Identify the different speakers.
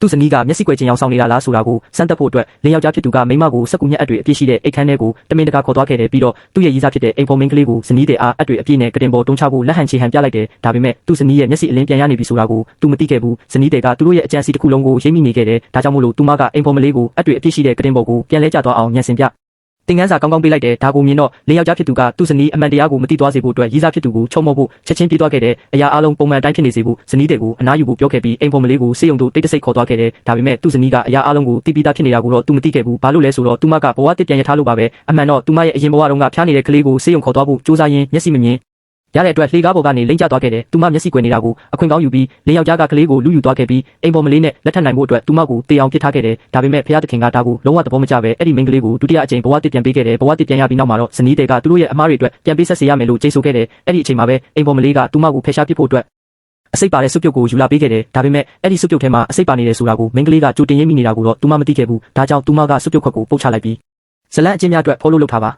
Speaker 1: သူ့ဇနီးကမျက်စိကွယ်ခြင်းအောင်ဆောင်နေတာလားဆိုတာကိုစမ်းသပ်ဖို့အတွက်လင်းယောက်ျားဖြစ်သူကမိန်းမကိုစက်ကူညက်အပ်တွေအပြည့်ရှိတဲ့အိတ်ခမ်းထဲကိုတမင်တကာခေါ်သွားခဲ့တယ်ပြီးတော့သူ့ရဲ့ရည်စားဖြစ်တဲ့အိမ်ဖော်မင်းကလေးကိုဇနီးတဲ့အပ်တွေအပြည့်နဲ့ကတင်ပေါ်တွန်းချဖို့လက်ဟန်ချေဟန်ပြလိုက်တယ်ဒါပေမဲ့သူ့ဇနီးရဲ့မျက်စိအလင်းပြန်ရနေပြီဆိုတာကိုသူမသိခဲ့ဘူးဇနီးတွေကသူတို့ရဲ့အကြံစီတစ်ခုလုံးကိုရိပ်မိနေခဲ့တယ်ဒါကြောင့်မို့လို့သူမကအိမ်ဖော်မလေးကိုအပ်တွေအပြည့်ရှိတဲ့ကတင်ပေါ်ကိုပြန်လဲကျသွားအောင်ညံစင်ပြတင်ကန်းစာကောင်းကောင်းပေးလိုက်တယ်ဒါကိုမြင်တော့လင်းယောက်ျားဖြစ်သူကသူ့ဇနီးအမှန်တရားကိုမသိသွားစေဖို့အတွက်ရည်စားဖြစ်သူကိုချုံမော့ဖို့ချက်ချင်းပြေးသွားခဲ့တယ်အရာအလုံးပုံမှန်တိုင်းဖြစ်နေစေဖို့ဇနီးတွေကိုအနားယူဖို့ပြောခဲ့ပြီးအိမ်ဖော်မလေးကိုစေယုံတို့တိတ်တဆိတ်ခေါ်သွားခဲ့တယ်ဒါပေမဲ့သူ့ဇနီးကအရာအလုံးကိုတိပိသားဖြစ်နေတာကိုတော့သူမသိခဲ့ဘူးဘာလို့လဲဆိုတော့သူမကဘဝတစ်ပြန်ရထားလို့ပါပဲအမှန်တော့သူမရဲ့အရင်ဘဝတုန်းကဖျားနေတဲ့ကလေးကိုစေယုံခေါ်သွားဖို့စူးစမ်းရင်းမျက်စိမမြင်ရတဲ့အတွက်လှေကားပေါ်ကနေလိမ့်ကျသွားခဲ့တယ်။သူမမျက်စိကွယ်နေတာကိုအခွင့်ကောင်းယူပြီးလင်းယောက်ျားကကလေးကိုလူယူသွားခဲ့ပြီးအိမ်ပေါ်မလေးနဲ့လက်ထပ်နိုင်ဖို့အတွက်သူမကိုတေအောင်ပစ်ထားခဲ့တယ်။ဒါပေမဲ့ဖခင်သခင်ကဒါကိုလုံးဝသဘောမကျပဲအဲ့ဒီမိန်းကလေးကိုဒုတိယအကြိမ်ဘဝတစ်ပြန်ပေးခဲ့တယ်။ဘဝတစ်ပြန်ရပြီးနောက်မှာတော့ဇနီးတွေကသူတို့ရဲ့အမားတွေအတွက်ပြန်ပေးဆက်စေရမယ်လို့ကြေဆိုခဲ့တယ်။အဲ့ဒီအချိန်မှာပဲအိမ်ပေါ်မလေးကသူမကိုဖယ်ရှားပစ်ဖို့အတွက်အစိပ်ပါတဲ့စုပ်ပြုတ်ကိုယူလာပေးခဲ့တယ်။ဒါပေမဲ့အဲ့ဒီစုပ်ပြုတ်ထဲမှာအစိပ်ပါနေတယ်ဆိုတာကိုမိန်းကလေးကကြိုတင်ရင်းမိနေတာကိုတော့သူမမသိခဲ့ဘူး။ဒါကြောင့်သူမကစုပ်ပြုတ်ခွက်ကိုပုတ်ချလိုက်ပြီးဇလန်အချင်းများအတွက်ဖော်လို့လုပ်ထားပါ